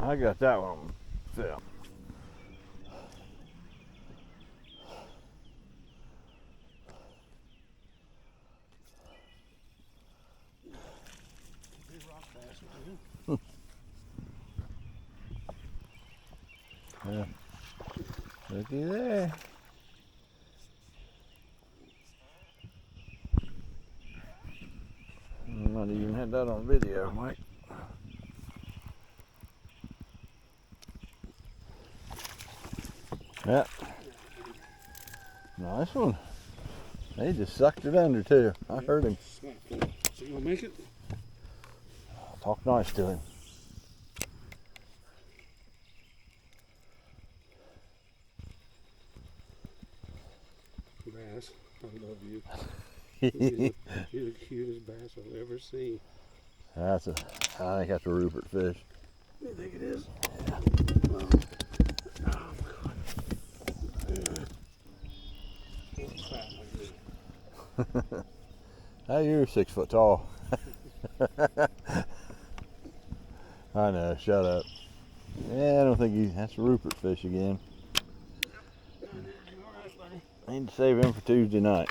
I got that one on film. Yeah. Looky there. I might even had that on video, Mike. Yeah. Nice one. He just sucked it under too. I heard him. So you gonna make it? Talk nice to him. Bass, I love you. You're the cutest bass I've ever seen. I think that's a Rupert fish. You think it is? Yeah. Oh my God. Hey, you're 6 foot tall. I know, shut up. Yeah, I don't think that's a Rupert fish again. Alright, buddy. I need to save him for Tuesday night.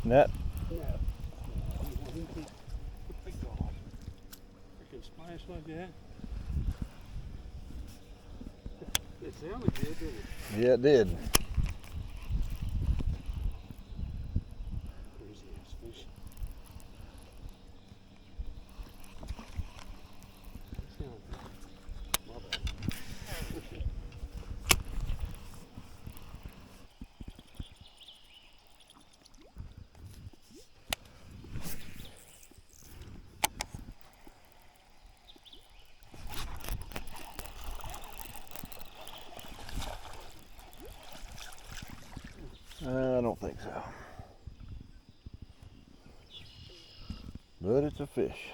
Net. No. Freaking splash like that. It sounded good, didn't it? Yeah, it did. Crazy ass fish. My bad. I don't think so. But it's a fish.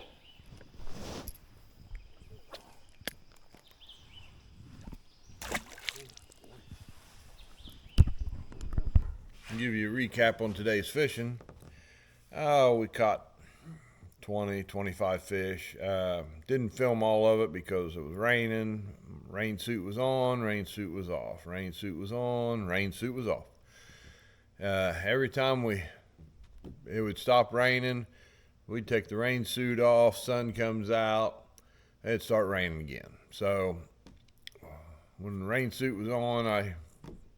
I'll give you a recap on today's fishing. Oh, we caught 20, 25 fish. Didn't film all of it because it was raining. Rain suit was on, rain suit was off. Rain suit was on, rain suit was off. Every time it would stop raining, we'd take the rain suit off, sun comes out, it'd start raining again. So when the rain suit was on, I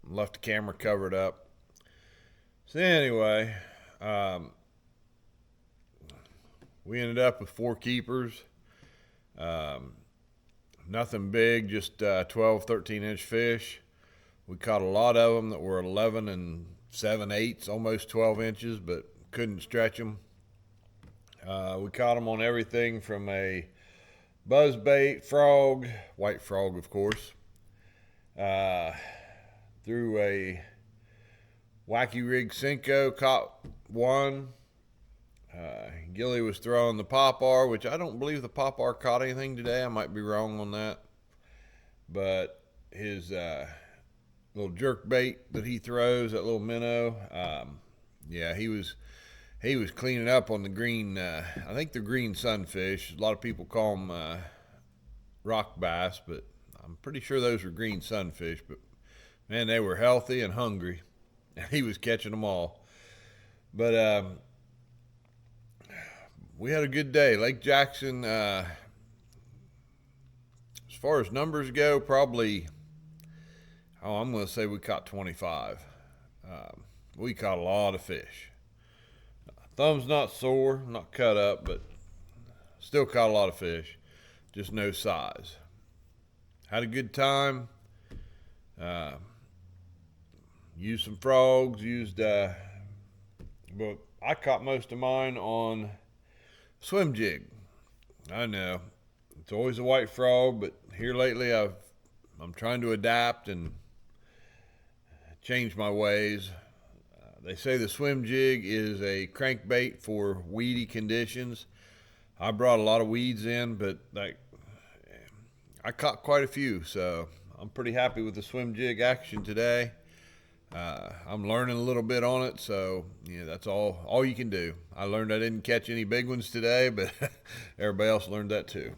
left the camera covered up. So anyway, we ended up with 4 keepers. Nothing big, just 12, 13-inch fish. We caught a lot of them that were 11 and 7/8, almost 12 inches, but couldn't stretch them. We caught them on everything from a buzzbait, frog, white frog, of course, through a wacky rig Cinco, caught one. Gilly was throwing the popar, which I don't believe the popar caught anything today. I might be wrong on that. But his little jerkbait that he throws, that little minnow, yeah, he was cleaning up on the green, I think they're green sunfish. A lot of people call them rock bass, but I'm pretty sure those were green sunfish. But man, they were healthy and hungry, and he was catching them all. But we had a good day. Lake Jackson, as far as numbers go, probably, I'm going to say we caught 25. We caught a lot of fish. Thumb's not sore, not cut up, but still caught a lot of fish. Just no size. Had a good time. Used some frogs, but I caught most of mine on swimjig. I know it's always a white frog, but here lately I'm trying to adapt and change my ways. They say the swimjig is a crankbait for weedy conditions. I brought a lot of weeds in, but I caught quite a few, so I'm pretty happy with the swim jig action today. I'm learning a little bit on it, so that's all you can do. I learned I didn't catch any big ones today, but everybody else learned that too.